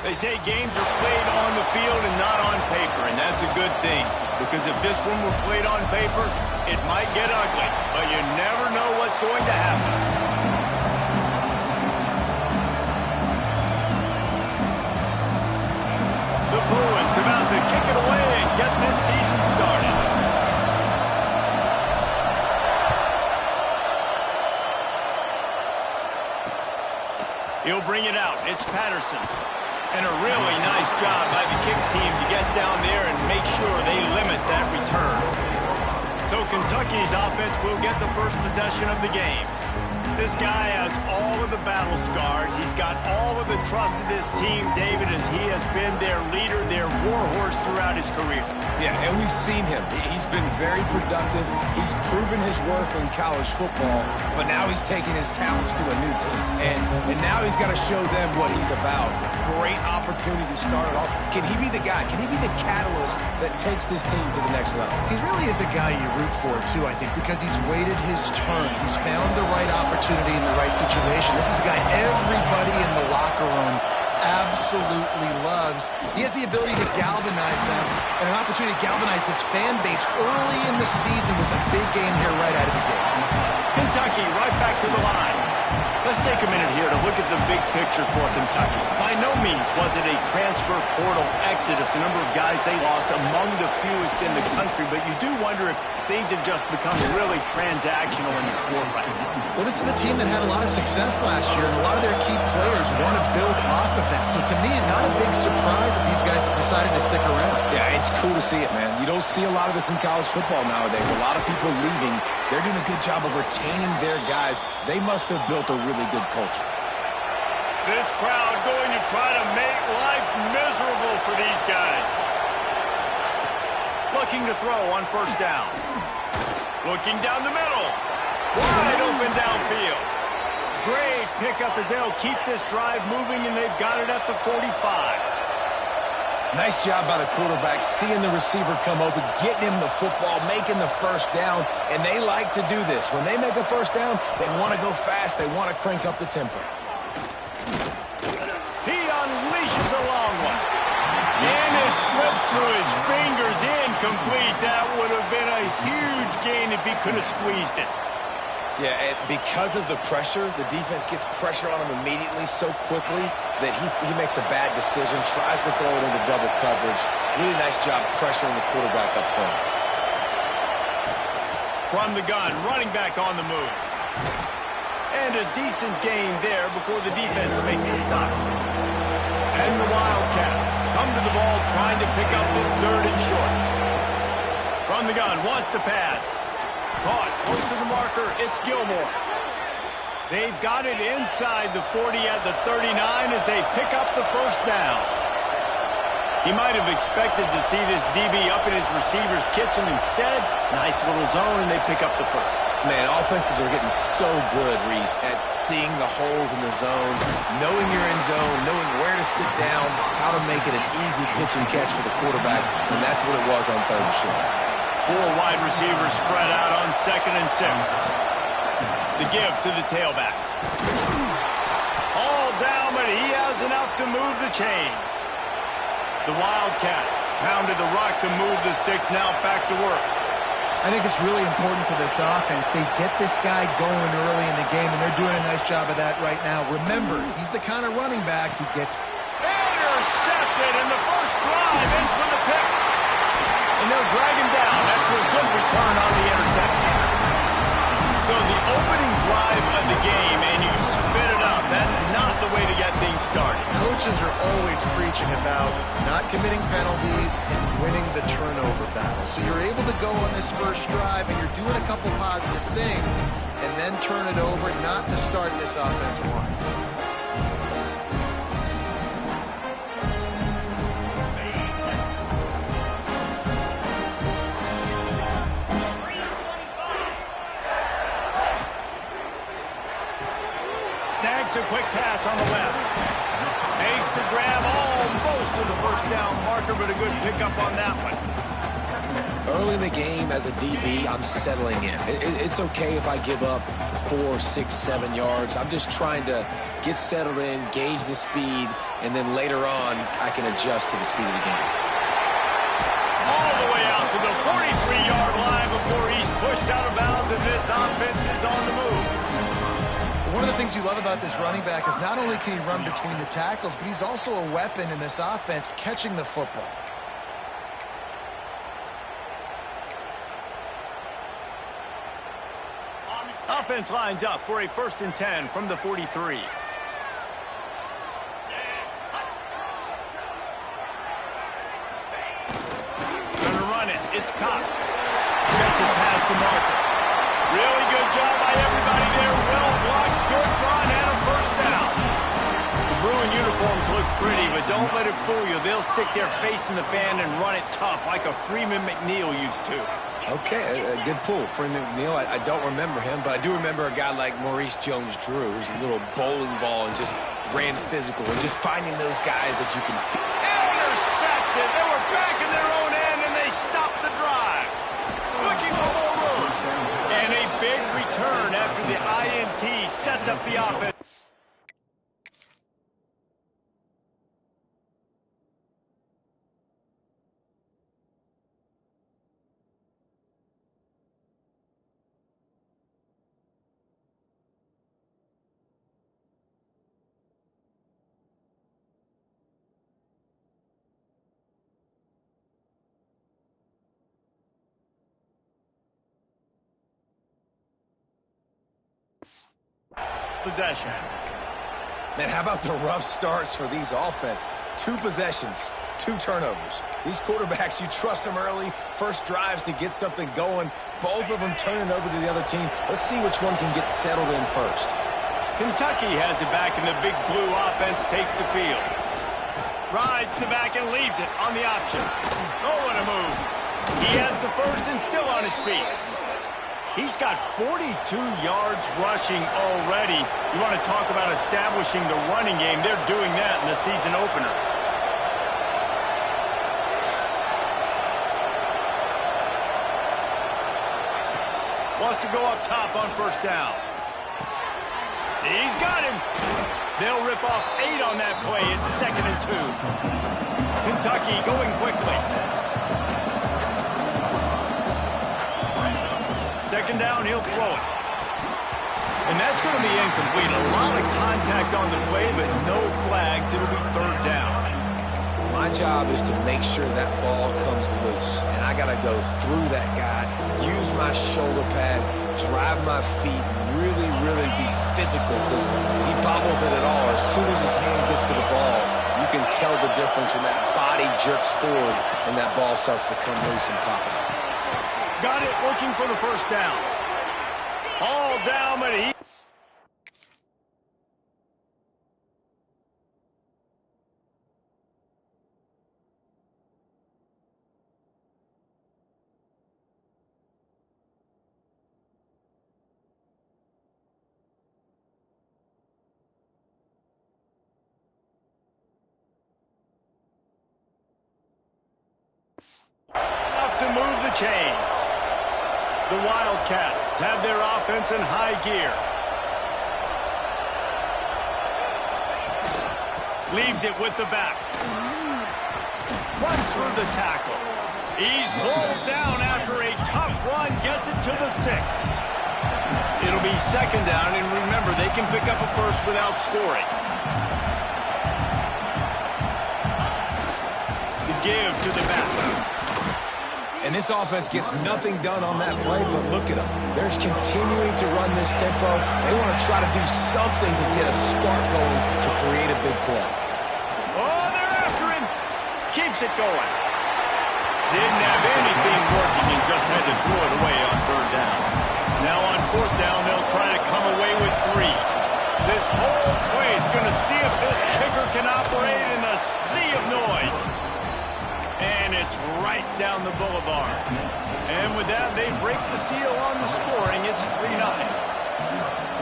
They say games are played on the field and not on paper, and that's a good thing. Because if this one were played on paper, it might get ugly. But you never know what's going to happen. The Bruins about to kick it away and get this season started. He'll bring it out. It's Patterson. And a really nice job by the kick team to get down there and make sure they limit that return. So Kentucky's offense will get the first possession of the game. This guy has all of the battle scars. He's got all of the trust of this team, David, as he has been their leader, their warhorse throughout his career. Yeah, and we've seen him. He's been very productive. He's proven his worth in college football, but now he's taking his talents to a new team. And now he's got to show them what he's about. Great opportunity to start it off. Can he be the guy? Can he be the catalyst that takes this team to the next level? He really is a guy you root for, too, I think, because he's waited his turn. He's found the right opportunity in the right situation. This is a guy everybody in the locker room absolutely loves. He has the ability to galvanize them and an opportunity to galvanize this fan base early in the season with a big game here right out of the gate. Kentucky right back to the line. Let's take a minute here to look at the big picture for Kentucky. By no means was it a transfer portal exodus, a number of guys they lost among the fewest in the country, but you do wonder if things have just become really transactional in the sport right now. Well, this is a team that had a lot of success last year, and a lot of their key players want to build off of that. So to me, not a big surprise that these guys decided to stick around. Yeah, it's cool to see it, man. You don't see a lot of this in college football nowadays. A lot of people leaving. They're doing a good job of retaining their guys. They must have built a really good culture. This crowd going to try to make life miserable for these guys. Looking to throw on first down. Looking down the middle. Wide open downfield. Great pickup as they'll keep this drive moving, and they've got it at the 45. Nice job by the quarterback, seeing the receiver come open, getting him the football, making the first down, and they like to do this. When they make a first down, they want to go fast. They want to crank up the tempo. He unleashes a long one. And it slips through his fingers, incomplete. That would have been a huge gain if he could have squeezed it. Yeah, and because of the pressure, the defense gets pressure on him immediately so quickly that he makes a bad decision, tries to throw it into double coverage. Really nice job pressuring the quarterback up front. From the gun, running back on the move. And a decent gain there before the defense makes a stop. And the Wildcats come to the ball trying to pick up this third and short. From the gun, wants to pass. Caught close to the marker, it's Gilmore. They've got it inside the 40 at the 39 as they pick up the first down. He might have expected to see this DB up in his receiver's kitchen. Instead, nice little zone, and they pick up the first. Man, offenses are getting so good, Reese, at seeing the holes in the zone, knowing you're in zone, knowing where to sit down, how to make it an easy pitch and catch for the quarterback, and that's what it was on third and short. 4 wide receivers spread out on 2nd and 6. The give to the tailback. All down, but he has enough to move the chains. The Wildcats pounded the rock to move the sticks, now back to work. I think it's really important for this offense. They get this guy going early in the game, and they're doing a nice job of that right now. Remember, he's the kind of running back who gets intercepted in the first drive, ends with a pick. And they'll drag him down after a good return on the interception. So the opening drive of the game, and you spit it up. That's not the way to get things started. Coaches are always preaching about not committing penalties and winning the turnover battle. So you're able to go on this first drive, and you're doing a couple positive things, and then turn it over, not the start this offense wanted. Snags a quick pass on the left. Makes the grab almost to the first down marker, but a good pickup on that one. Early in the game as a DB, I'm settling in. It's okay if I give up 4, 6, 7 yards. I'm just trying to get settled in, gauge the speed, and then later on, I can adjust to the speed of the game. All the way out to the 43-yard line before he's pushed out of bounds, and this offense is on the move. One of the things you love about this running back is not only can he run between the tackles, but he's also a weapon in this offense catching the football. Offense lines up for a 1st and 10 from the 43. Gonna run it. It's Cox. Gets it past the marker. Really good job by everybody there. Well blocked. Good run and a 1st down. The Bruin uniforms look pretty, but don't let it fool you. They'll stick their face in the fan and run it tough like a Freeman McNeil used to. Okay, a good pull. Freeman McNeil, I don't remember him, but I do remember a guy like Maurice Jones-Drew, who's a little bowling ball and just ran physical, and just finding those guys that you can feel. Intercepted. They were back in their own end, and they stopped the drive. Looking for more room. And a big return after the INT sets up the offense. Possession. Man, how about the rough starts for these offense? 2 possessions, 2 turnovers. These quarterbacks, you trust them early, first drives to get something going. Both of them turning over to the other team. Let's see which one can get settled in first. Kentucky has it back, and the big blue offense takes the field. Rides the back and leaves it on the option. Oh, what a move. He has the 1st and still on his feet. He's got 42 yards rushing already. You want to talk about establishing the running game. They're doing that in the season opener. Wants to go up top on 1st down. He's got him. They'll rip off 8 on that play. It's 2nd and 2. Kentucky going quickly. 2nd down, he'll throw it. And that's going to be incomplete. A lot of contact on the play, but no flags. It'll be 3rd down. My job is to make sure that ball comes loose. And I got to go through that guy, use my shoulder pad, drive my feet, really, really be physical, because he bobbles it at all. As soon as his hand gets to the ball, you can tell the difference when that body jerks forward and that ball starts to come loose and pop out. Got it, looking for the 1st down. All down, but he... Enough to move the chains. The Wildcats have their offense in high gear. Leaves it with the back. Runs through the tackle. He's pulled down after a tough run. Gets it to the 6. It'll be 2nd down, and remember, they can pick up a 1st without scoring. The give to the back. And this offense gets nothing done on that play, but look at them. They're continuing to run this tempo. They want to try to do something to get a spark going to create a big play. Oh, they're after him. Keeps it going. Didn't have anything working and just had to throw it away on 3rd down. Now on 4th down, they'll try to come away with 3. This whole play is going to see if this kicker can operate in the sea of noise. And it's right down the boulevard. And with that, they break the seal on the scoring. It's 3-9.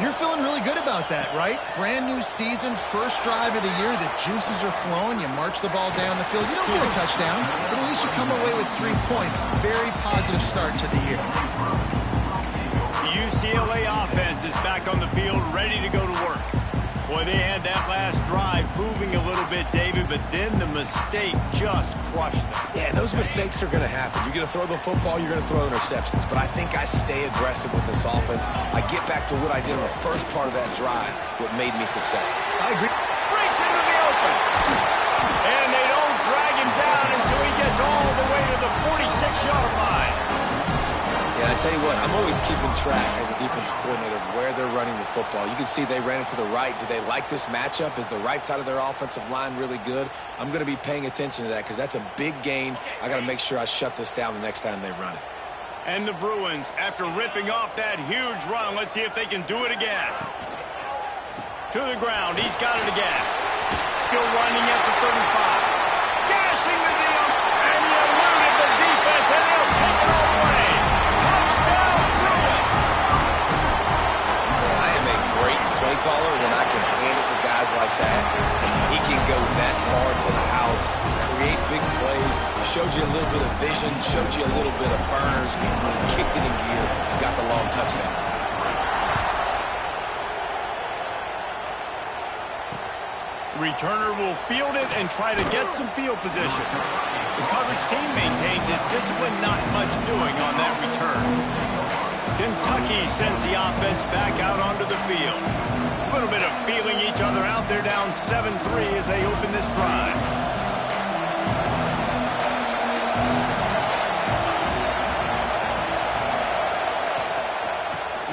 You're feeling really good about that, right? Brand new season, first drive of the year. The juices are flowing. You march the ball down the field. You don't get a touchdown, but at least you come away with 3 points. Very positive start to the year. The UCLA offense is back on the field, ready to go to work. Boy, they had that last drive moving a little bit, David, but then the mistake just crushed them. Yeah, those mistakes are going to happen. You're going to throw the football, you're going to throw interceptions. But I think I stay aggressive with this offense. I get back to what I did in the first part of that drive, what made me successful. I agree. Breaks into the open. And they don't drag him down until he gets all the way to the 46-yard line. Yeah, I tell you what, I'm always keeping track as a defensive coordinator of where they're running the football. You can see they ran it to the right. Do they like this matchup? Is the right side of their offensive line really good? I'm going to be paying attention to that because that's a big gain. I got to make sure I shut this down the next time they run it. And the Bruins, after ripping off that huge run, let's see if they can do it again. To the ground, he's got it again. Still running at the 35. Gashing the deal, and he eluded the defense, and they'll take it all away. Touchdown, Bruins! I am a great play caller when I can hand it to guys like that, and he can go that far to the house, create big plays, showed you a little bit of vision, showed you a little bit of burners when he kicked it in gear and got the long touchdown. Returner will field it and try to get some field position. The coverage team maintained his discipline, not much doing on that return. Kentucky sends the offense back out onto the field. A little bit of feeling each other out. They're down 7-3 as they open this drive.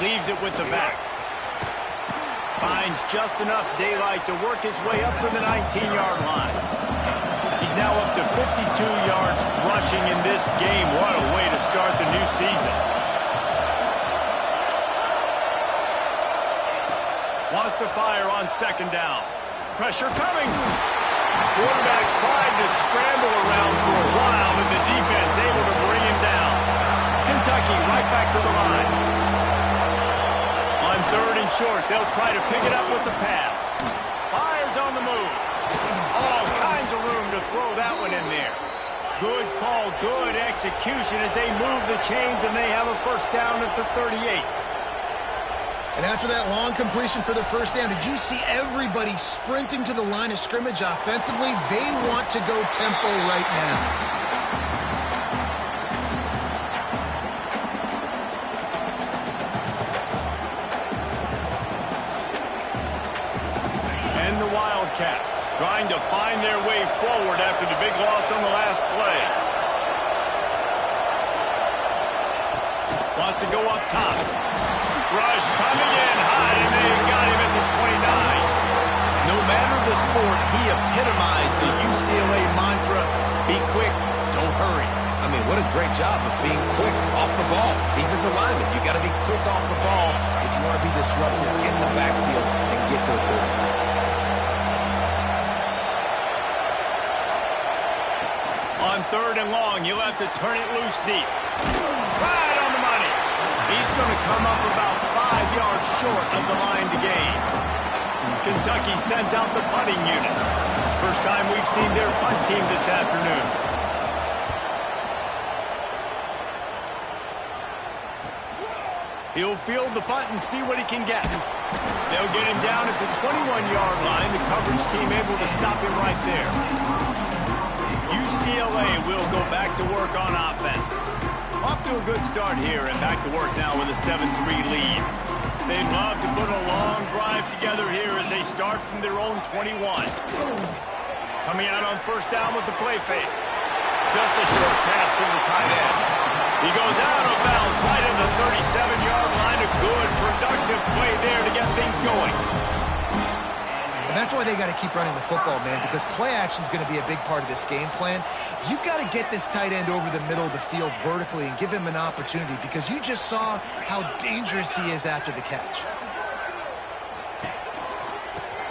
Leaves it with the back. Finds just enough daylight to work his way up to the 19-yard line. He's now up to 52 yards rushing in this game. What a way to start the new season. Wants to fire on second down. Pressure coming. Quarterback tried to scramble around for a while, but the defense able to bring him down. Kentucky right back to the line. On third and short, they'll try to pick it up with the pass. Fires on the move. All kinds of room to throw that one in there. Good call, good execution as they move the chains, and they have a first down at the 38. And after that long completion for the first down, did you see everybody sprinting to the line of scrimmage offensively? They want to go tempo right now. Wildcats trying to find their way forward after the big loss on the last play. Wants to go up top. Rush coming in high, and they got him at the 29. No matter the sport, he epitomized the UCLA mantra, be quick, don't hurry. I mean, what a great job of being quick off the ball. Defensive lineman, you got to be quick off the ball if you want to be disruptive, get in the backfield, and get to the quarterback. On third and long, you'll have to turn it loose deep. Right on the money. He's going to come up about 5 yards short of the line to gain. Kentucky sends out the punting unit. First time we've seen their punt team this afternoon. He'll field the punt and see what he can get. They'll get him down at the 21-yard line. The coverage team able to stop him right there. UCLA will go back to work on offense. Off to a good start here and back to work now with a 7-3 lead. They'd love to put a long drive together here as they start from their own 21. Coming out on first down with the play fake. Just a short pass to the tight end. He goes out of bounds right at the 37-yard line. A good, productive play there to get things going. And that's why they got to keep running the football, man, because play action is going to be a big part of this game plan. You've got to get this tight end over the middle of the field vertically and give him an opportunity, because you just saw how dangerous he is after the catch.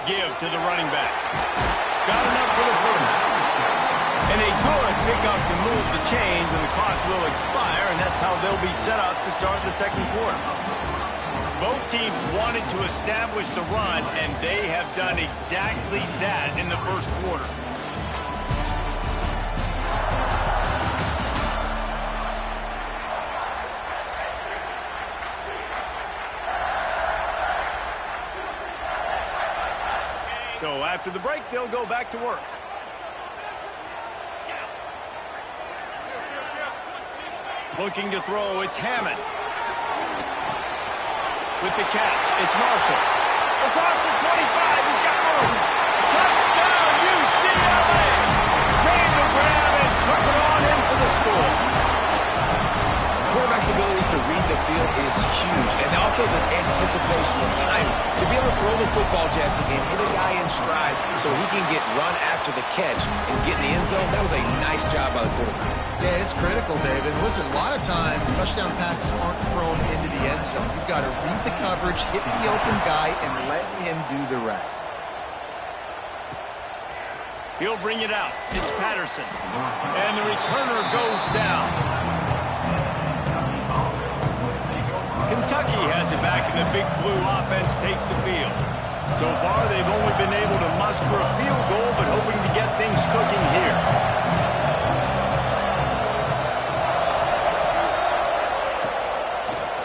Give to the running back. Got enough for the first. And a good pickup to move the chains, and the clock will expire, and that's how they'll be set up to start the second quarter. Both teams wanted to establish the run, and they have done exactly that in the first quarter. So after the break, they'll go back to work. Looking to throw, it's Hammond. With the catch, it's Marshall. Across the 25, he's got room. Touchdown, UCLA! Made the grab and took it on in for the score. Quarterback's abilities to read the field is huge, and also the anticipation and timing. To be able to throw the football, Jesse, and hit a guy in stride so he can get run after the catch and get in the end zone, that was a nice job by the quarterback. Yeah, it's critical, David. Listen, a lot of times touchdown passes aren't thrown into the end zone. You've got to read the coverage, hit the open guy, and let him do the rest. He'll bring it out. It's Patterson. And the returner goes down. Kentucky has it back, and the Big Blue offense takes the field. So far, they've only been able to muster a field goal, but hoping to get things cooking here.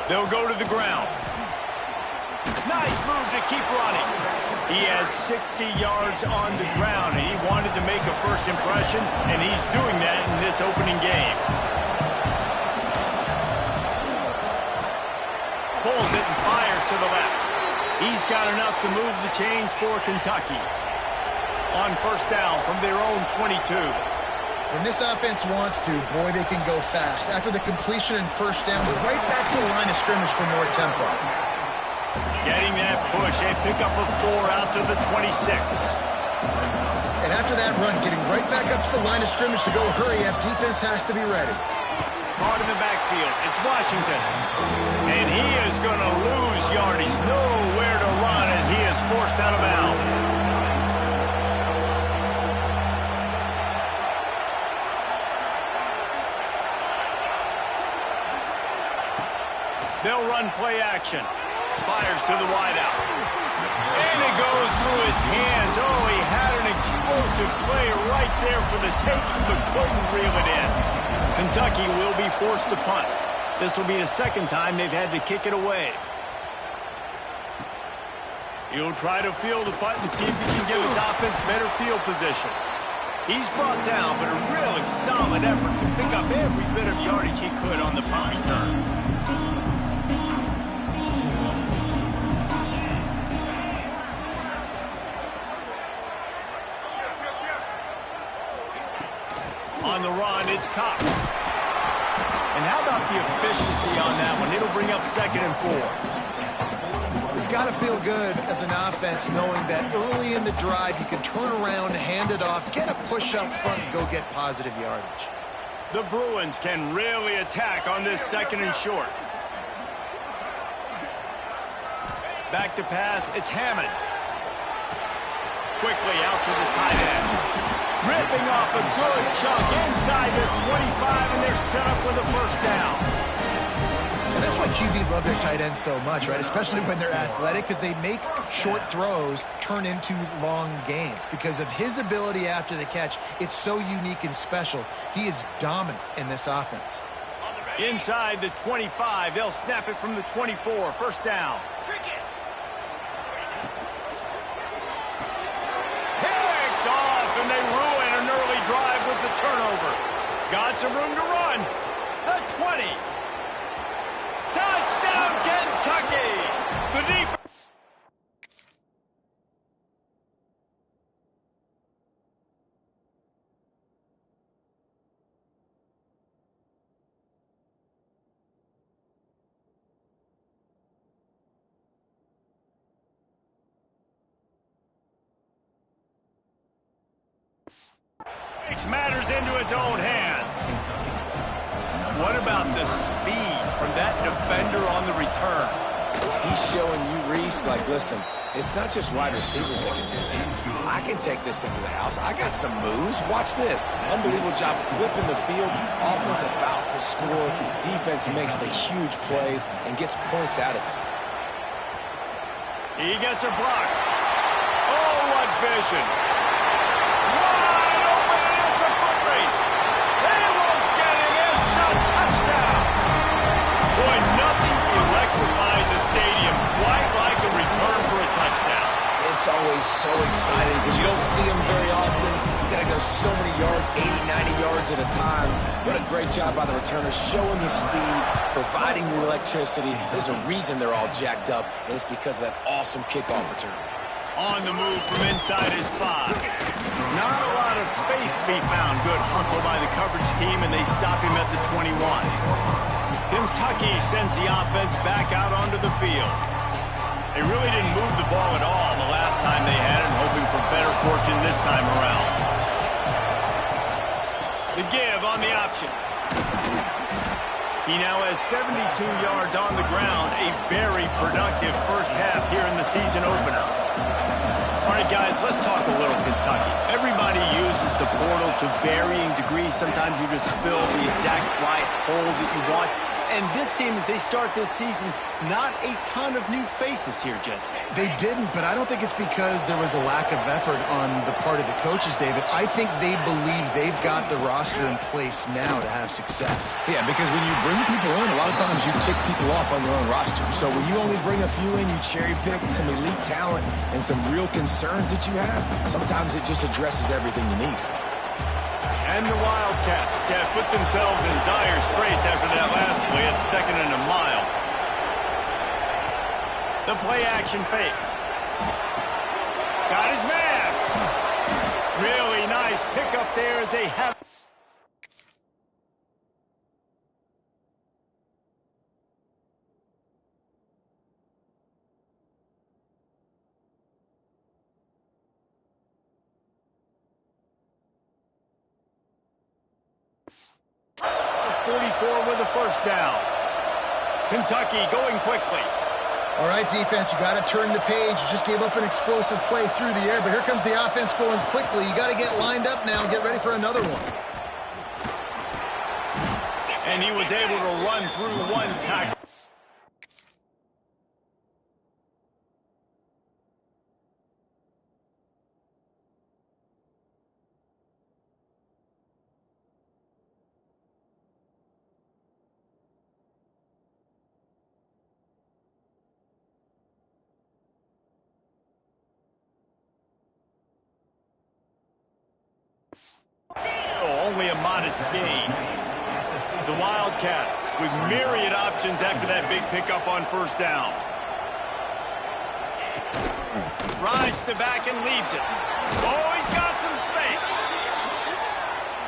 They'll go to the ground. Nice move to keep running. He has 60 yards on the ground, and he wanted to make a first impression, and he's doing that in this opening game. Pulls it and fires to the left. He's got enough to move the chains for Kentucky. On first down from their own 22. When this offense wants to, boy, they can go fast. After the completion and first down, we're right back to the line of scrimmage for more tempo. Getting that push, a pickup of 4 out to the 26. And after that run, getting right back up to the line of scrimmage to go hurry up, defense has to be ready. Hard in the backfield, it's Washington. And he is going to lose yardage. Nowhere to run as he is forced out of bounds. They'll run play action. Fires to the wideout. And it goes through his hands. Oh, he had an explosive play right there for the taking, but couldn't reel it in. Kentucky will be forced to punt. This will be the second time they've had to kick it away. He'll try to field the punt and see if he can give his offense better field position. He's brought down, but a really solid effort to pick up every bit of yardage he could on the punt return. On the run, it's Cox. And how about the efficiency on that one? It'll bring up 2nd and 4. It's got to feel good as an offense knowing that early in the drive you can turn around, hand it off, get a push up front, and go get positive yardage. The Bruins can really attack on this 2nd and short. Back to pass, it's Hammond. Quickly out to the tight end. Ripping off a good chunk inside the 25, and they're set up with a first down. And that's why QBs love their tight ends so much, right? Especially when they're athletic, because they make short throws turn into long gains. Because of his ability after the catch, it's so unique and special. He is dominant in this offense. Inside the 25, they'll snap it from the 24. First down. And they ruin an early drive with the turnover. Got some room to run. The 20. Touchdown, Kentucky. The defense. Takes matters into its own hands. What about the speed from that defender on the return? He's showing you, Reese, like, listen, it's not just wide receivers that can do that. I can take this thing to the house. I got some moves. Watch this. Unbelievable job flipping the field. Offense about to score. Defense makes the huge plays and gets points out of it. He gets a block. Oh, what vision. Wide open, and it's a foot race. They won't get him. It's a touchdown. Boy, nothing electrifies a stadium quite like a return for a touchdown. It's always so exciting because you don't see them very often. You got to go so many yards, 80, 90 yards at a time. What a great job by the returner, showing the speed, providing the electricity. There's a reason they're all jacked up, and it's because of that awesome kickoff return. On the move from inside his 5. Not a lot of space to be found. Good hustle by the coverage team, and they stop him at the 21. Kentucky sends the offense back out onto the field. They really didn't move the ball at all the last time they had it, hoping for better fortune this time around. The give on the option. He now has 72 yards on the ground, a very productive first half here in the season opener. All right, guys, let's talk a little Kentucky. Everybody uses the portal to varying degrees. Sometimes you just fill the exact right hole that you want. And this team, as they start this season, not a ton of new faces here, Jesse. They didn't, but I don't think it's because there was a lack of effort on the part of the coaches, David. I think they believe they've got the roster in place now to have success. Yeah, because when you bring people in, a lot of times you tick people off on your own roster. So when you only bring a few in, you cherry pick some elite talent and some real concerns that you have, sometimes it just addresses everything you need. And the Wildcats have put themselves in dire straits after that last play at 2nd and a mile. The play action fake. Got his man. Really nice pickup there as they have. With a first down. Kentucky going quickly. All right, defense, you got to turn the page. You just gave up an explosive play through the air, but here comes the offense going quickly. You got to get lined up now and get ready for another one. And he was able to run through one tackle. Only a modest gain. The Wildcats with myriad options after that big pickup on first down. Rides the back and leaves it. Oh, he's got some space.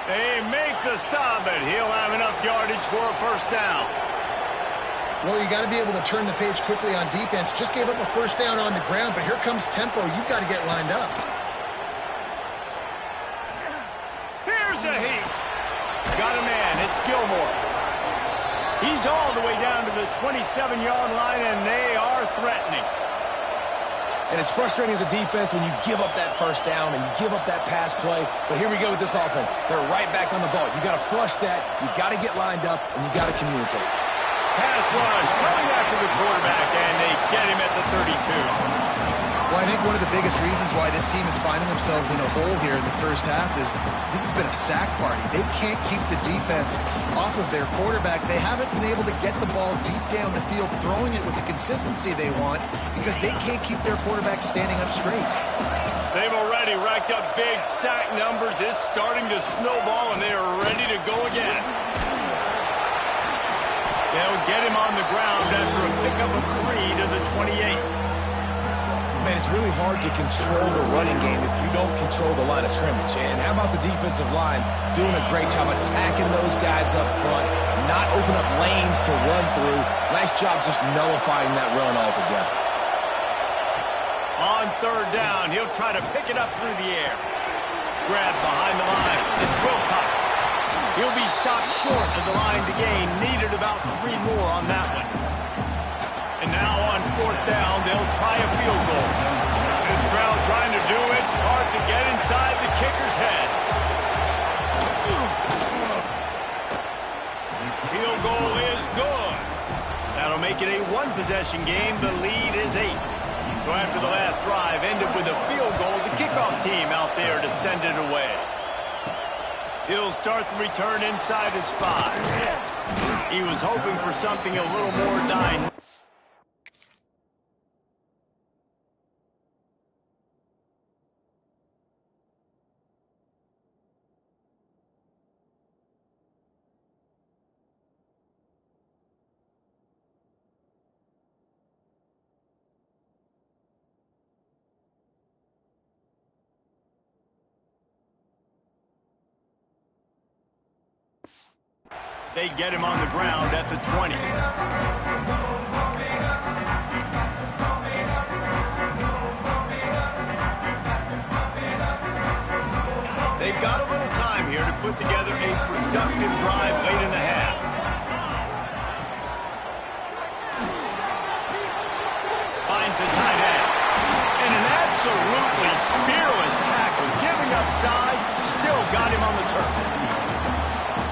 They make the stop, but he'll have enough yardage for a first down. Well, you got to be able to turn the page quickly on defense. Just gave up a first down on the ground, but here comes tempo. You've got to get lined up. Here's a heat. Got a man. It's Gilmore. He's all the way down to the 27-yard line, and they are threatening. And it's frustrating as a defense when you give up that first down and you give up that pass play. But here we go with this offense. They're right back on the ball. You got to flush that. You got to get lined up, and you got to communicate. Pass rush coming after the quarterback, and they get him at the 32. Well, I think one of the biggest reasons why this team is finding themselves in a hole here in the first half is this has been a sack party. They can't keep the defense off of their quarterback. They haven't been able to get the ball deep down the field, throwing it with the consistency they want because they can't keep their quarterback standing up straight. They've already racked up big sack numbers. It's starting to snowball, and they are ready to go again. They'll get him on the ground after a pickup of 3 to the 28. Man, it's really hard to control the running game if you don't control the line of scrimmage. And how about the defensive line doing a great job attacking those guys up front, not open up lanes to run through. Nice job just nullifying that run altogether. On third down, he'll try to pick it up through the air. Grab behind the line. It's Wilcox. He'll be stopped short of the line to gain. Needed about 3 more on that one. And now on fourth down, they'll try a field goal. This crowd trying to do its part to get inside the kicker's head. Field goal is good. That'll make it a 1-possession game. The lead is 8. So after the last drive ended with a field goal, the kickoff team out there to send it away. He'll start the return inside his 5. He was hoping for something a little more dynamic. They get him on the ground at the 20. They've got a little time here to put together a productive drive late in the half. Finds a tight end. And an absolutely fearless tackle, giving up size, still got him on the turf.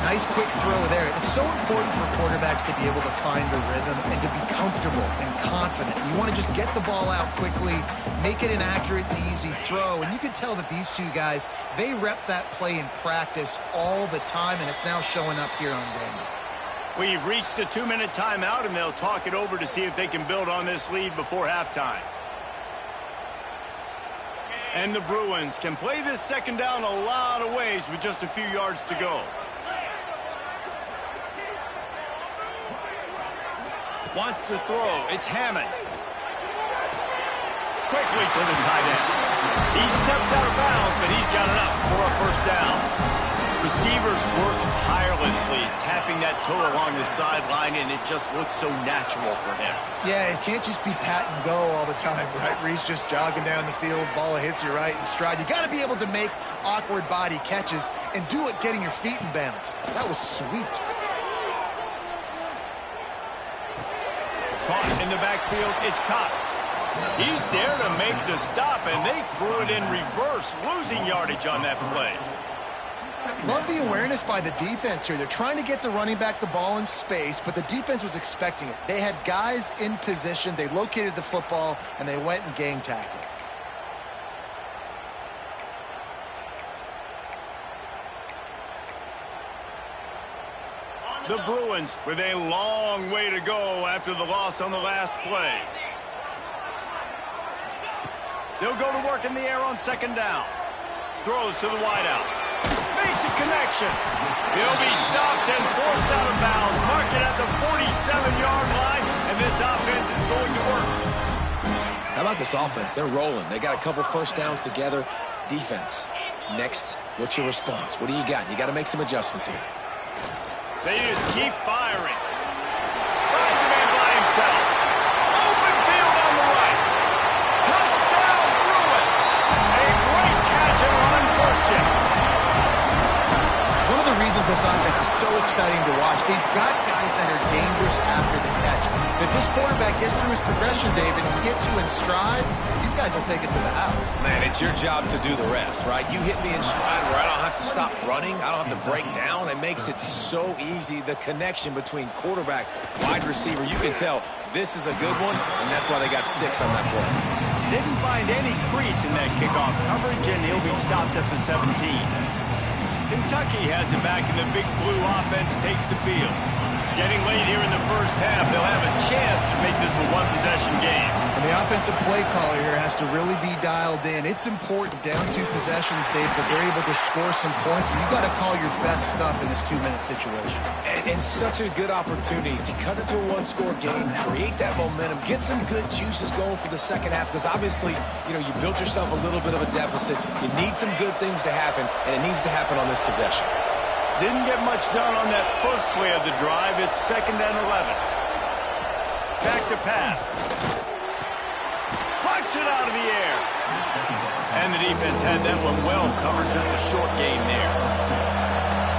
Nice quick throw there. It's so important for quarterbacks to be able to find a rhythm and to be comfortable and confident. You want to just get the ball out quickly, make it an accurate and easy throw. And you can tell that these two guys, they rep that play in practice all the time, and it's now showing up here on game. We've reached the 2-minute timeout, and they'll talk it over to see if they can build on this lead before halftime. And the Bruins can play this second down a lot of ways with just a few yards to go. Wants to throw. It's Hammond. Quickly to the tight end. He steps out of bounds, but he's got enough for a first down. Receivers work tirelessly, tapping that toe along the sideline, and it just looks so natural for him. Yeah, it can't just be pat and go all the time, right? Reese just jogging down the field, ball hits you right in stride. You got to be able to make awkward body catches and do it getting your feet in bounds. That was sweet. Caught in the backfield, it's Cox. He's there to make the stop, and they threw it in reverse, losing yardage on that play. Love the awareness by the defense here. They're trying to get the running back the ball in space, but the defense was expecting it. They had guys in position, they located the football, and they went and gang tackled. The Bruins with a long way to go after the loss on the last play. They'll go to work in the air on second down. Throws to the wideout. Makes a connection. He'll be stopped and forced out of bounds. Mark it at the 47-yard line, and this offense is going to work. How about this offense? They're rolling. They got a couple first downs together. Defense. Next, what's your response? What do you got? You got to make some adjustments here. They just keep firing. Finds a man by himself. Open field on the right. Touchdown, Bruins. A great catch and run for 6. One of the reasons this offense is so exciting to watch, they've got guys that are dangerous after the catch. If this quarterback gets through his progression, David, and gets you in stride, these guys will take it to the house. Man, it's your job to do the rest, right? You hit me in stride where I don't have to stop running. I don't have to break down. It makes it so easy. The connection between quarterback, wide receiver, you can tell this is a good one, and that's why they got 6 on that play. Didn't find any crease in that kickoff coverage, and he'll be stopped at the 17. Kentucky has it back, and the Big Blue offense takes the field. Getting late here in the first half, they'll have a chance to make this a one-possession game. And the offensive play caller here has to really be dialed in. It's important down 2 possessions, Dave, that they're able to score some points. So you got to call your best stuff in this 2-minute situation. And such a good opportunity to cut into a one-score game, create that momentum, get some good juices going for the second half, because obviously, you know, you built yourself a little bit of a deficit. You need some good things to happen, and it needs to happen on this possession. Didn't get much done on that first play of the drive. It's 2nd and 11. Back to pass. Plucks it out of the air. And the defense had that one well covered. Just a short game there.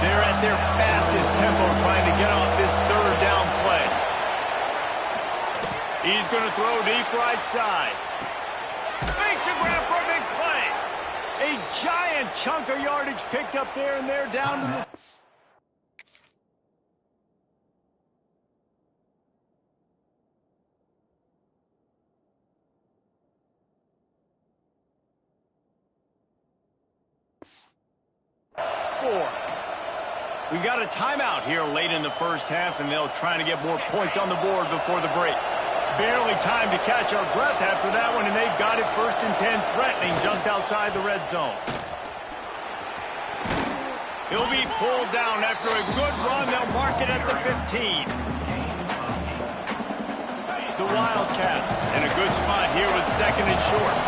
They're at their fastest tempo trying to get off this 3rd down play. He's going to throw deep right side. Makes a grab for a big play. A giant chunk of yardage picked up there, and they're down to the... score. We've got a timeout here late in the first half, and they'll try to get more points on the board before the break. Barely time to catch our breath after that one, and they've got it 1st and 10, threatening just outside the red zone. He'll be pulled down after a good run. They'll mark it at the 15. The Wildcats in a good spot here with 2nd and short.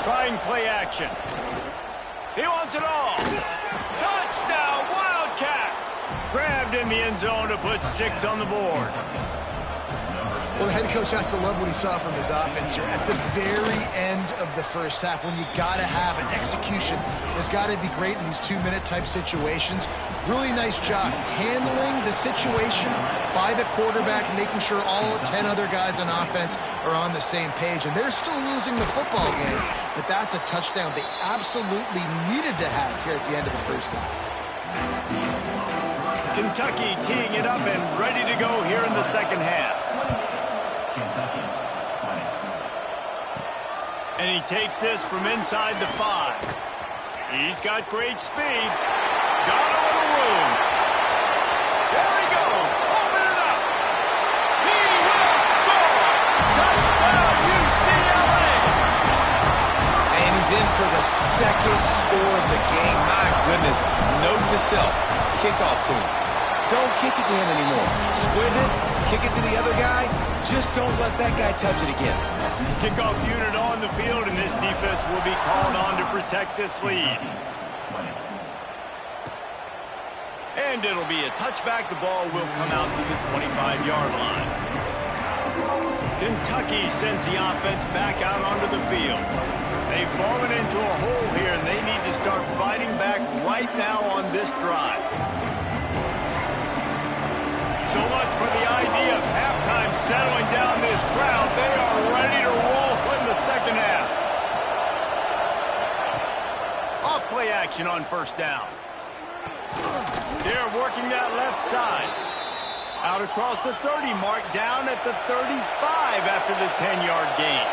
Trying play action. He wants it all. Touchdown, Wildcats! Grabbed in the end zone to put 6 on the board. Well, the head coach has to love what he saw from his offense here at the very end of the first half, when you got to have an execution. It's got to be great in these 2-minute type situations. Really nice job handling the situation by the quarterback, making sure all 10 other guys on offense are on the same page. And they're still losing the football game, but that's a touchdown they absolutely needed to have here at the end of the first half. Kentucky teeing it up and ready to go here in the second half. And he takes this from inside the 5. He's got great speed. Got a little room. There he goes. Open it up. He will score. Touchdown, UCLA. And he's in for the 2nd score of the game. My goodness. Note to self. Kickoff team. Don't kick it to him anymore. Squib it. Kick it to the other guy. Just don't let that guy touch it again. Kickoff unit on the field, and this defense will be called on to protect this lead. And it'll be a touchback. The ball will come out to the 25-yard line. Kentucky sends the offense back out onto the field. They've fallen into a hole here, and they need to start fighting back right now on this drive. So much for the idea of halftime settling down this crowd. They are ready to roll in the second half. Off play action on 1st down. They're working that left side. Out across the 30 mark, down at the 35 after the 10-yard gain.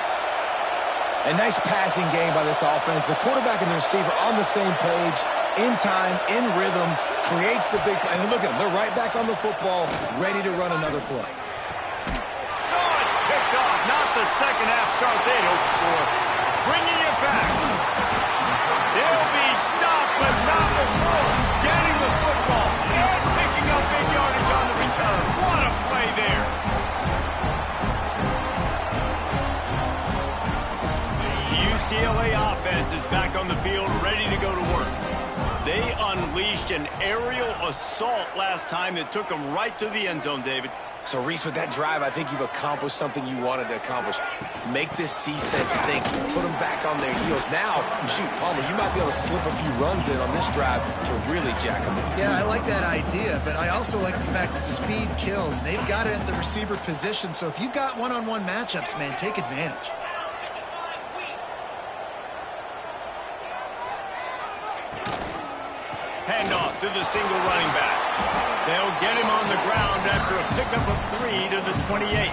A nice passing game by this offense. The quarterback and the receiver on the same page, in time, in rhythm, creates the big play. And look at them. They're right back on the football, ready to run another play. Oh, it's picked off. Not the second half start they'd hoped for. Bringing it back. They'll be stopped, but not before getting the football and picking up big yardage on the return. What a play there. The UCLA offense is back on the field, ready to go to work. They unleashed an aerial assault last time that took them right to the end zone, David. So, Reese, with that drive, I think you've accomplished something you wanted to accomplish. Make this defense think. Put them back on their heels. Now, shoot, Palmer, you might be able to slip a few runs in on this drive to really jack them up. Yeah, I like that idea, but I also like the fact that speed kills. And they've got it at the receiver position, so if you've got one-on-one matchups, man, take advantage. Handoff to the single running back. They'll get him on the ground after a pickup of 3 to the 28.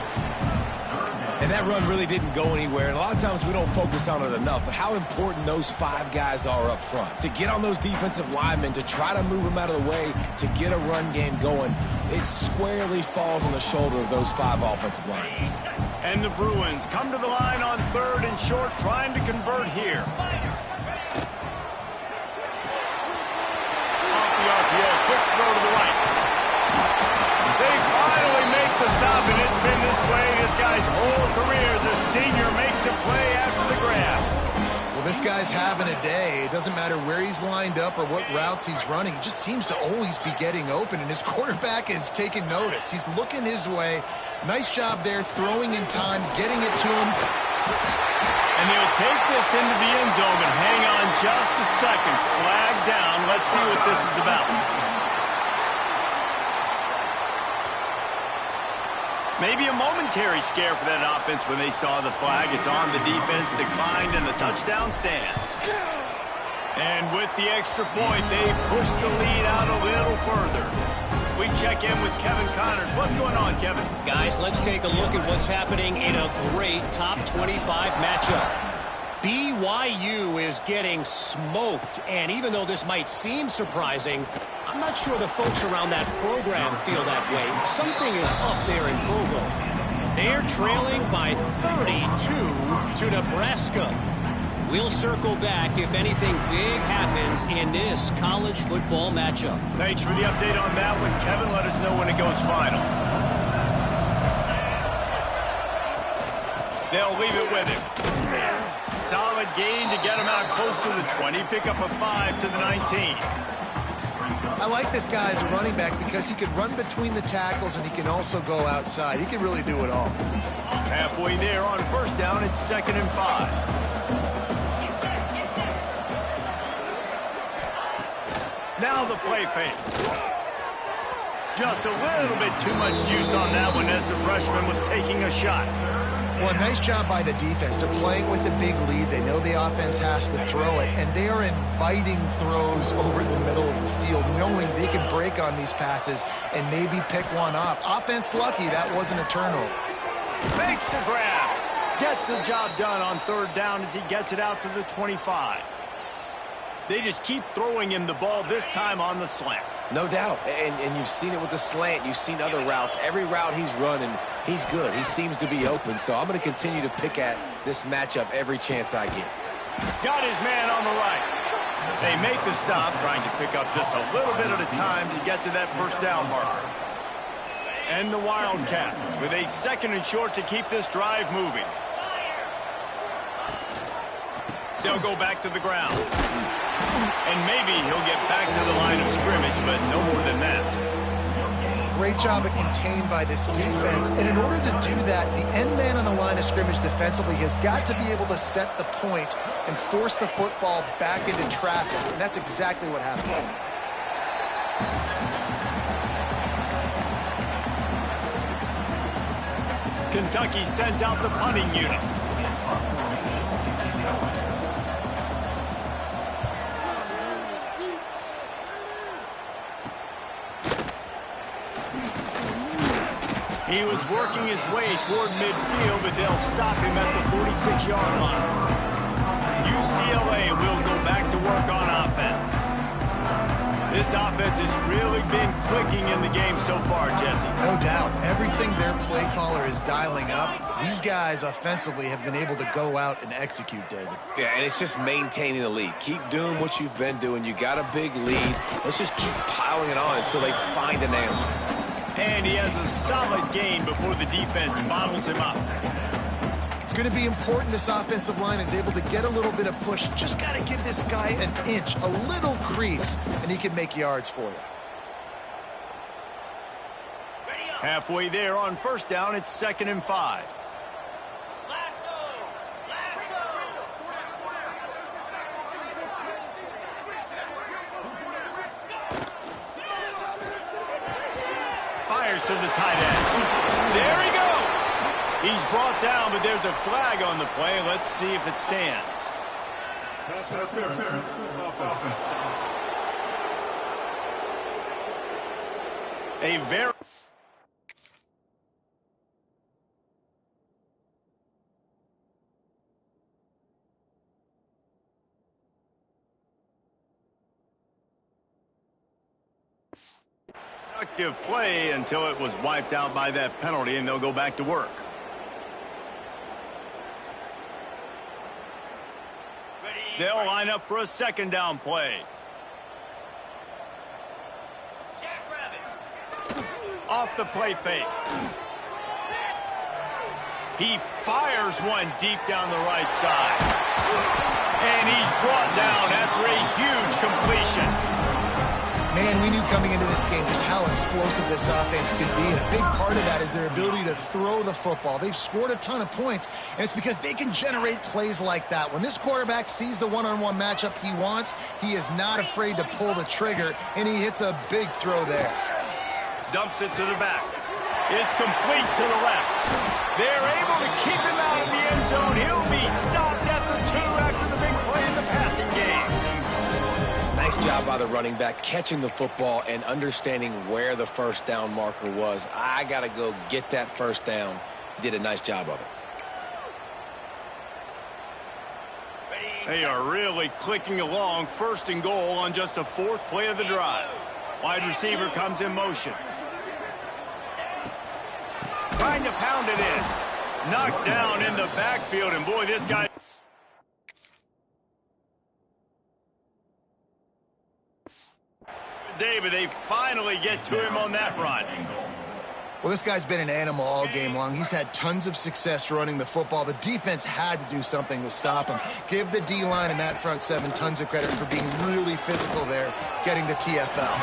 And that run really didn't go anywhere. And a lot of times we don't focus on it enough, but how important those 5 guys are up front. To get on those defensive linemen, to try to move them out of the way, to get a run game going, it squarely falls on the shoulder of those 5 offensive linemen. And the Bruins come to the line on 3rd and short, trying to convert here. Quick throw to the right. They finally make the stop, and it's been this way this guy's whole career as a senior. Makes a play after the grab. Well, this guy's having a day. It doesn't matter where he's lined up or what routes he's running. He just seems to always be getting open, and his quarterback is taking notice. He's looking his way. Nice job there, throwing in time, getting it to him. And they'll take this into the end zone, but hang on just a second. Flag down. Let's see what this is about. Maybe a momentary scare for that offense when they saw the flag. It's on. The defense declined, and the touchdown stands. And with the extra point, they push the lead out a little further. We check in with Kevin Connors. What's going on, Kevin? Guys, let's take a look at what's happening in a great top 25 matchup. BYU is getting smoked, and even though this might seem surprising, I'm not sure the folks around that program feel that way. Something is up there in Provo. They're trailing by 32 to Nebraska. We'll circle back if anything big happens in this college football matchup. Thanks for the update on that one, Kevin. Let us know when it goes final. They'll leave it with him. Solid gain to get him out close to the 20. Pick up a 5 to the 19. I like this guy as a running back because he can run between the tackles and he can also go outside. He can really do it all. Halfway there on first down, it's 2nd and 5. Now the play fake. Just a little bit too much juice on that one as the freshman was taking a shot. Well, nice job by the defense. They're playing with a big lead. They know the offense has to throw it, and they are inviting throws over the middle of the field, knowing they can break on these passes and maybe pick one off. Offense lucky that wasn't a turnover. Makes the grab. Gets the job done on 3rd down as he gets it out to the 25. They just keep throwing him the ball, this time on the slant. No doubt, and you've seen it with the slant. You've seen other routes. Every route he's running, he's good. He seems to be open, so I'm going to continue to pick at this matchup every chance I get. Got his man on the right. They make the stop, trying to pick up just a little bit at a time to get to that first down marker. And the Wildcats with a 2nd and short to keep this drive moving. They'll go back to the ground. And maybe he'll get back to the line of scrimmage, but no more than that. Great job at contained by this defense. And in order to do that, the end man on the line of scrimmage defensively has got to be able to set the point and force the football back into traffic. And that's exactly what happened. Kentucky sent out the punting unit. He was working his way toward midfield, but they'll stop him at the 46-yard line. UCLA will go back to work on offense. This offense has really been clicking in the game so far, Jesse. No doubt. Everything their play caller is dialing up, these guys offensively have been able to go out and execute, David. Yeah, and it's just maintaining the lead. Keep doing what you've been doing. You got a big lead. Let's just keep piling it on until they find an answer. And he has a solid gain before the defense bottles him up. It's going to be important this offensive line is able to get a little bit of push. Just got to give this guy an inch, a little crease, and he can make yards for you. Halfway there on first down, it's 2nd and 5. Fires to the tight end. There he goes. He's brought down, but there's a flag on the play. Let's see if it stands. A very... productive play until it was wiped out by that penalty, and they'll go back to work. They'll line up for a 2nd down play. Off the play fake. He fires one deep down the right side. And he's brought down after a huge completion. Man, we knew coming into this game just how explosive this offense could be, and a big part of that is their ability to throw the football. They've scored a ton of points, and it's because they can generate plays like that. When this quarterback sees the one-on-one matchup he wants, he is not afraid to pull the trigger, and he hits a big throw there. Dumps it to the back. It's complete to the left. They're able to keep him out of the end zone. He'll be stopped at the 2 after the big play in the passing game. Nice job by the running back, catching the football and understanding where the first down marker was. I got to go get that first down. He did a nice job of it. They are really clicking along. 1st and goal on just the 4th play of the drive. Wide receiver comes in motion. Trying to pound it in. Knocked down in the backfield, and boy, this guy... David, they finally get to him on that run. Well, this guy's been an animal all game long. He's had tons of success running the football. The defense had to do something to stop him. Give the D-line and that front 7 tons of credit for being really physical there, getting the TFL.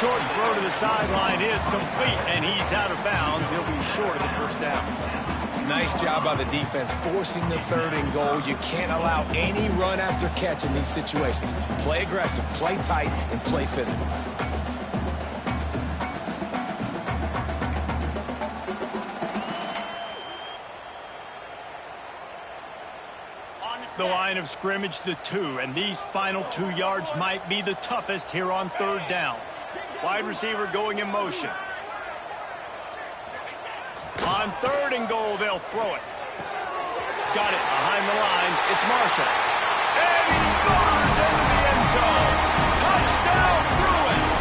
Short throw to the sideline is complete, and he's out of bounds. He'll be short of the 1st down. Nice job by the defense forcing the 3rd and goal. You can't allow any run after catch in these situations. Play aggressive, play tight, and play physical. The line of scrimmage, the 2, and these final 2 yards might be the toughest here on 3rd down. Wide receiver going in motion. On 3rd and goal, they'll throw it. Got it behind the line. It's Marshall. And he fires into the end zone. Touchdown, Bruins!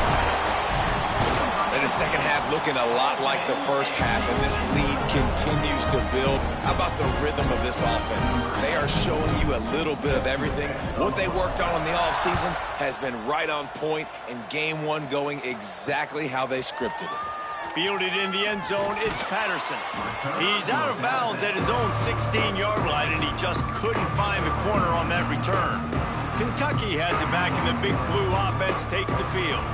And the 2nd half looking a lot like the 1st half, and this lead continues to build. How about the rhythm of this offense? They are showing you a little bit of everything. What they worked on in the offseason has been right on point, and game 1 going exactly how they scripted it. Fielded in the end zone, it's Patterson. He's out of bounds at his own 16-yard line, and he just couldn't find the corner on that return. Kentucky has it back, and the Big Blue offense takes the field.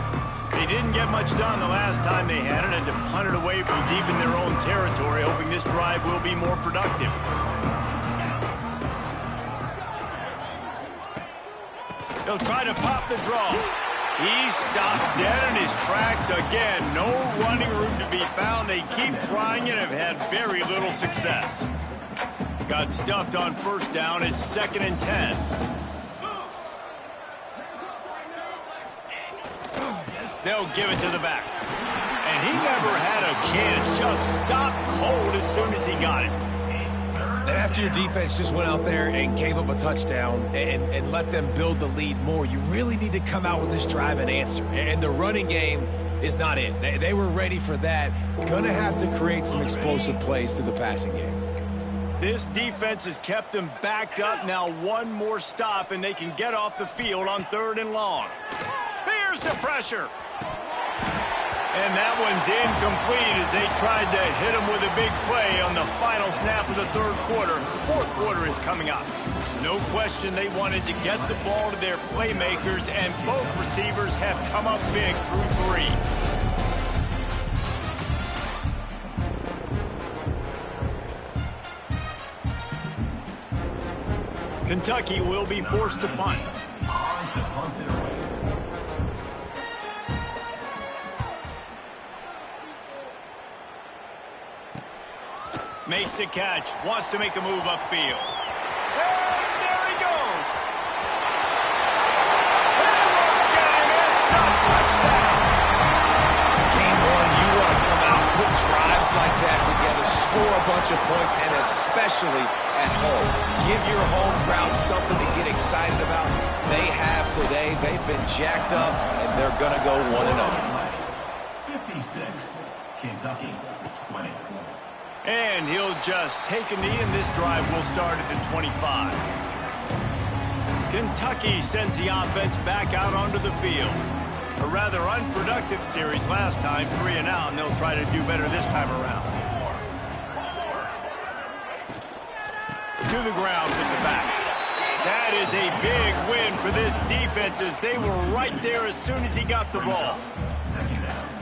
They didn't get much done the last time they had it, and to punt it away from deep in their own territory, hoping this drive will be more productive. They'll try to pop the draw. He stopped dead in his tracks again. No running room to be found. They keep trying and have had very little success. Got stuffed on 1st down. It's 2nd and 10. They'll give it to the back. And he never had a chance. Just stopped cold as soon as he got it. And after your defense just went out there and gave up a touchdown and let them build the lead more, you really need to come out with this drive and answer. And the running game is not it. They were ready for that. Gonna have to create some explosive plays through the passing game. This defense has kept them backed up. Now 1 more stop, and they can get off the field on 3rd and long. Here's the pressure. And that one's incomplete as they tried to hit him with a big play on the final snap of the 3rd quarter. 4th quarter is coming up. No question they wanted to get the ball to their playmakers, and both receivers have come up big through 3. Kentucky will be forced to punt. Makes the catch, wants to make a move upfield. And there he goes. And look at him, it's a touchdown. Game 1, you want to come out, put drives like that together, score a bunch of points, and especially at home. Give your home crowd something to get excited about. They have today. They've been jacked up, and they're going to go 1-0. 56, Kentucky, 20. And he'll just take a knee, and this drive will start at the 25. Kentucky sends the offense back out onto the field. A rather unproductive series last time, 3 and out, and they'll try to do better this time around. To the ground with the back. That is a big win for this defense as they were right there as soon as he got the ball.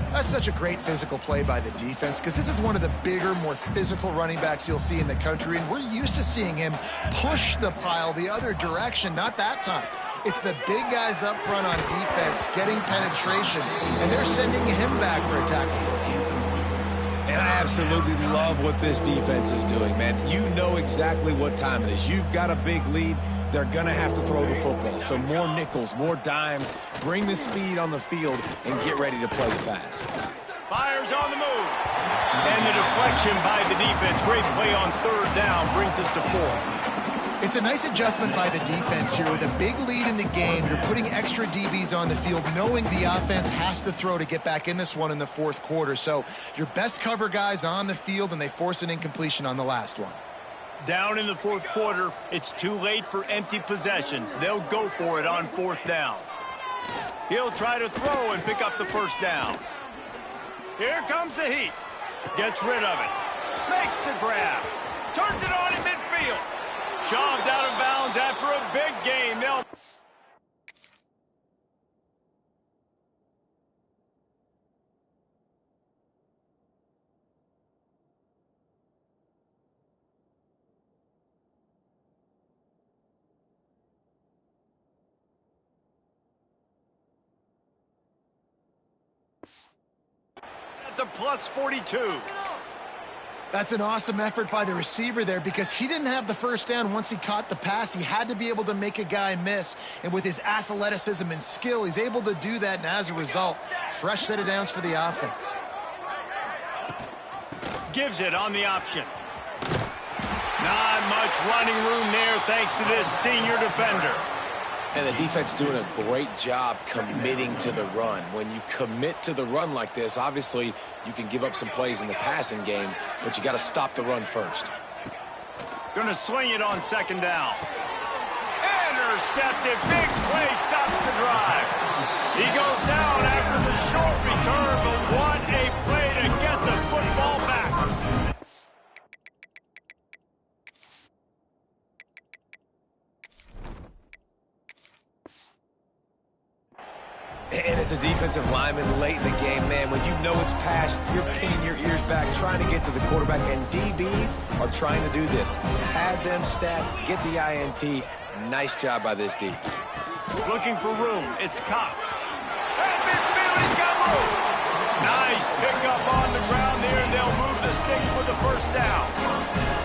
That's such a great physical play by the defense because this is one of the bigger, more physical running backs you'll see in the country, and we're used to seeing him push the pile the other direction. Not that time. It's the big guys up front on defense getting penetration, and they're sending him back for a tackle for a loss. And I absolutely love what this defense is doing, man. You know exactly what time it is. You've got a big lead. They're going to have to throw the football. So more nickels, more dimes, bring the speed on the field, and get ready to play the pass. Fires on the move. And the deflection by the defense. Great play on 3rd down brings us to 4. It's a nice adjustment by the defense here. With a big lead in the game, you're putting extra DBs on the field, knowing the offense has to throw to get back in this one in the fourth quarter. So your best cover guys on the field, and they force an incompletion on the last one. Down in the fourth quarter, it's too late for empty possessions. They'll go for it on fourth down. He'll try to throw and pick up the first down. Here comes the heat. Gets rid of it. Makes the grab. Turns it on in midfield. Shoved out of bounds after a big gain. They'll... That's a plus 42. That's an awesome effort by the receiver there, because he didn't have the first down once he caught the pass. He had to be able to make a guy miss, and with his athleticism and skill, he's able to do that, and as a result, fresh set of downs for the offense. Gives it on the option. Not much running room there thanks to this senior defender. And the defense doing a great job committing to the run. When you commit to the run like this, obviously you can give up some plays in the passing game, but you got to stop the run first. Gonna swing it on second down. Intercepted. Big play stops the drive. He goes down after the short return, but what a play to get the football back. And as a defensive lineman late in the game, man, when you know it's past, you're pinning your ears back, trying to get to the quarterback, and DBs are trying to do this. Pad them stats, get the INT. Nice job by this D. Looking for room. It's Cox. And midfield, he's got room. Nice pickup on the ground there, and they'll move the sticks with the first down.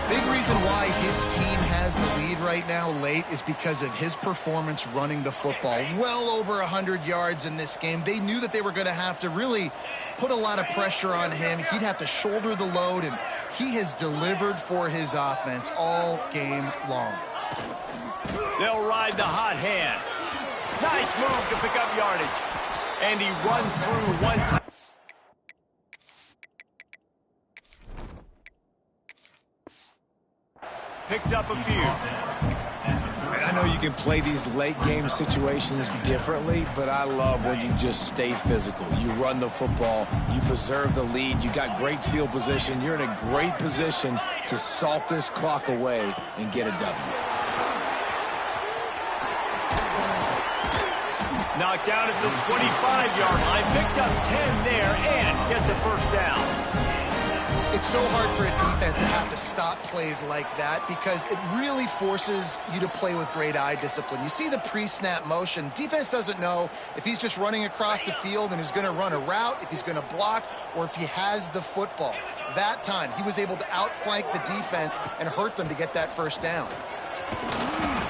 Big reason why his team has the lead right now late is because of his performance running the football. Well over 100 yards in this game. They knew that they were going to have to really put a lot of pressure on him. He'd have to shoulder the load, and he has delivered for his offense all game long. They'll ride the hot hand. Nice move to pick up yardage. And he runs through one time. Picks up a few. And I know you can play these late game situations differently, but I love when you just stay physical. You run the football, you preserve the lead, you got great field position, you're in a great position to salt this clock away and get a W. Knocked down at the 25-yard line, picked up 10 there, and gets a first down. It's so hard for a defense to have to stop plays like that, because it really forces you to play with great eye discipline. You see the pre-snap motion. Defense doesn't know if he's just running across the field and is going to run a route, if he's going to block, or if he has the football. That time, he was able to outflank the defense and hurt them to get that first down.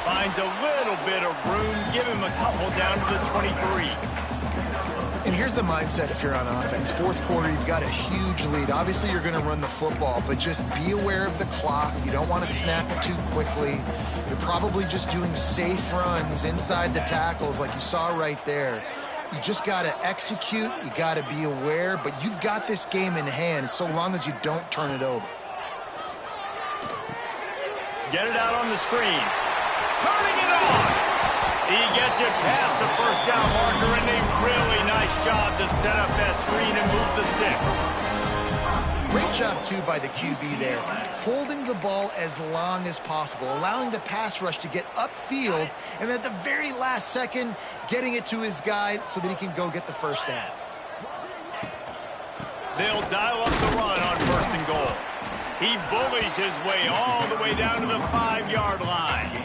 Finds a little bit of room. Give him a couple down to the 23. And here's the mindset if you're on offense. Fourth quarter, you've got a huge lead. Obviously, you're going to run the football, but just be aware of the clock. You don't want to snap it too quickly. You're probably just doing safe runs inside the tackles like you saw right there. You just got to execute. You got to be aware, but you've got this game in hand so long as you don't turn it over. Get it out on the screen. Turning it on. He gets it past the first down marker, and a really nice job to set up that screen and move the sticks. Great job, too, by the QB there. Holding the ball as long as possible, allowing the pass rush to get upfield, and at the very last second, getting it to his guy so that he can go get the first down. They'll dial up the run on first and goal. He bullies his way all the way down to the 5-yard line.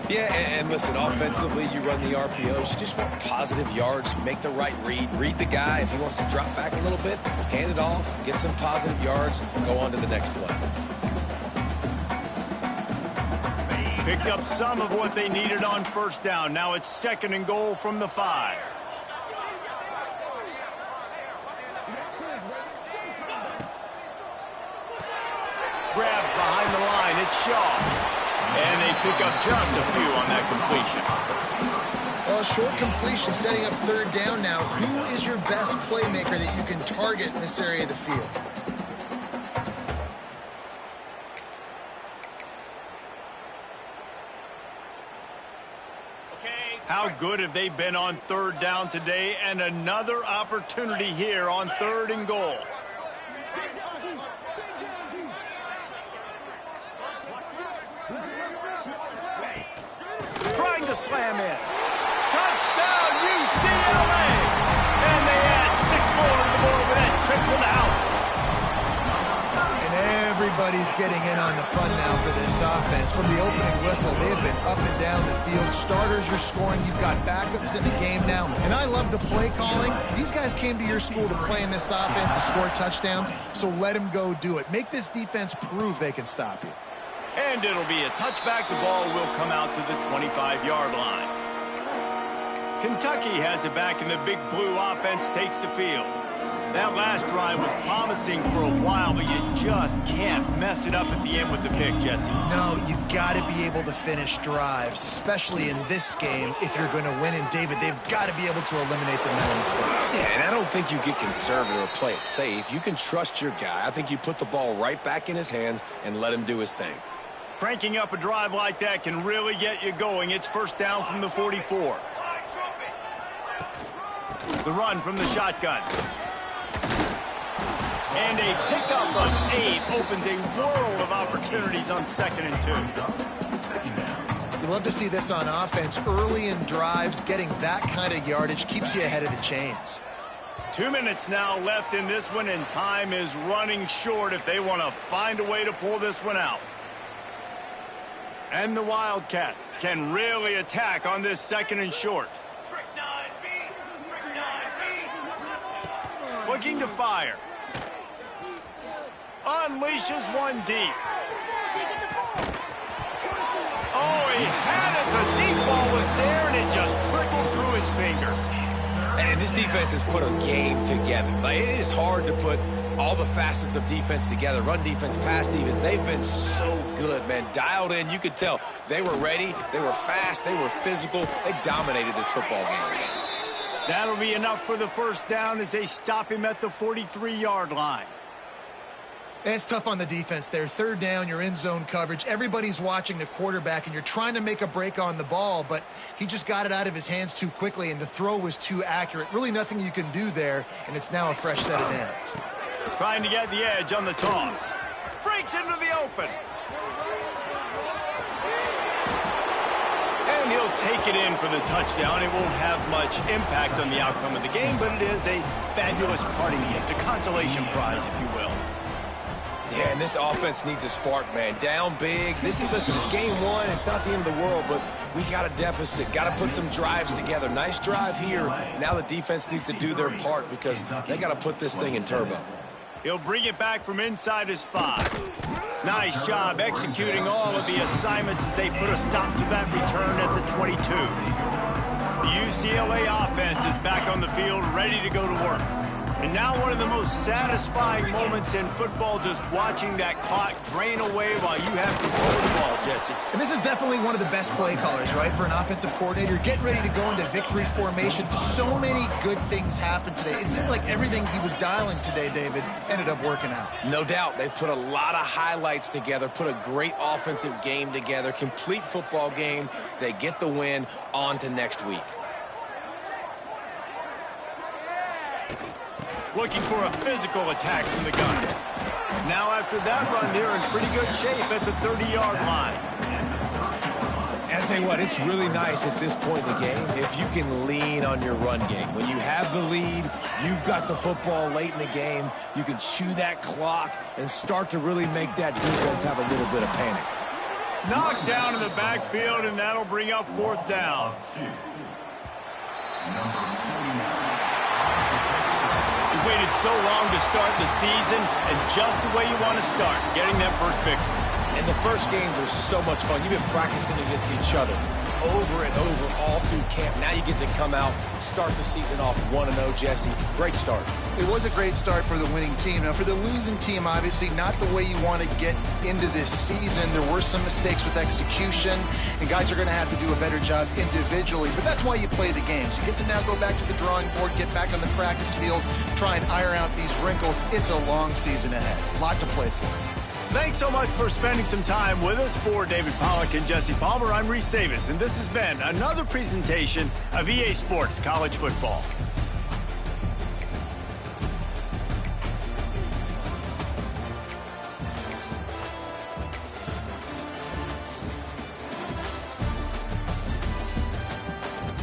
Yeah, and listen, offensively, you run the RPOs. You just want positive yards, make the right read. Read the guy. If he wants to drop back a little bit, hand it off, get some positive yards, go on to the next play. Picked up some of what they needed on first down. Now it's second and goal from the 5. Grab behind the line. It's Shaw. And they pick up just a few on that completion. Well, a short completion setting up third down now. Who is your best playmaker that you can target in this area of the field? How good have they been on third down today? And another opportunity here on 3rd and goal. Trying to slam in. Touchdown, UCLA! And they add 6 more to the board with that trip to the house. And everybody's getting in on the fun now for this offense. From the opening whistle, they have been up and down the field. Starters are scoring. You've got backups in the game now. And I love the play calling. These guys came to your school to play in this offense to score touchdowns, so let them go do it. Make this defense prove they can stop you. And it'll be a touchback. The ball will come out to the 25-yard line. Kentucky has it back, and the Big Blue offense takes the field. That last drive was promising for a while, but you just can't mess it up at the end with the pick, Jesse. No, you got to be able to finish drives, especially in this game if you're going to win. And, David, they've got to be able to eliminate the mental mistakes. Yeah, and I don't think you get conservative or play it safe. You can trust your guy. I think you put the ball right back in his hands and let him do his thing. Cranking up a drive like that can really get you going. It's first down from the 44. The run from the shotgun. And a pickup of 8 opens a world of opportunities on 2nd and 2. You love to see this on offense. Early in drives, getting that kind of yardage keeps you ahead of the chains. 2 minutes now left in this one, and time is running short if they want to find a way to pull this one out. And the Wildcats can really attack on this 2nd and short. Looking to fire. Unleashes one deep. Oh, he had it. The deep ball was there, and it just trickled through his fingers. And this defense has put a game together. Like, it is hard to put all the facets of defense together. Run defense, pass defense. They've been so good, man. Dialed in. You could tell they were ready. They were fast. They were physical. They dominated this football game today. That'll be enough for the first down as they stop him at the 43-yard line. And it's tough on the defense there. Third down, you're in zone coverage. Everybody's watching the quarterback, and you're trying to make a break on the ball, but he just got it out of his hands too quickly, and the throw was too accurate. Really nothing you can do there, and it's now a fresh set of downs. Trying to get the edge on the toss. Breaks into the open. And he'll take it in for the touchdown. It won't have much impact on the outcome of the game, but it is a fabulous parting gift, a consolation prize, if you will. Yeah, and this offense needs a spark, man. Down big. Listen, it's game 1. It's not the end of the world, but we got a deficit. Got to put some drives together. Nice drive here. Now the defense needs to do their part because they got to put this thing in turbo. He'll bring it back from inside his 5. Nice job executing all of the assignments as they put a stop to that return at the 22. The UCLA offense is back on the field, ready to go to work. And now one of the most satisfying moments in football, just watching that clock drain away while you have control of the ball, Jesse. And this is definitely one of the best play callers, right, for an offensive coordinator. Getting ready to go into victory formation. So many good things happened today. It seemed like everything he was dialing today, David, ended up working out. No doubt. They've put a lot of highlights together, put a great offensive game together, complete football game. They get the win. On to next week. Looking for a physical attack from the gun. Now after that run, they're in pretty good shape at the 30-yard line. And I tell you what, it's really nice at this point in the game if you can lean on your run game. When you have the lead, you've got the football late in the game, you can chew that clock and start to really make that defense have a little bit of panic. Knocked down in the backfield, and that'll bring up 4th down. You've waited so long to start the season, and just the way you want to start, getting that first victory. And the first games are so much fun. You've been practicing against each other over and over all through camp. Now you get to come out, start the season off 1-0, Jesse. Great start. It was a great start for the winning team. Now, for the losing team, obviously not the way you want to get into this season. There were some mistakes with execution, and guys are going to have to do a better job individually. But that's why you play the games. You get to now go back to the drawing board, get back on the practice field, try and iron out these wrinkles. It's a long season ahead. A lot to play for. Thanks so much for spending some time with us. For David Pollack and Jesse Palmer, I'm Reese Davis, and this has been another presentation of EA Sports College Football.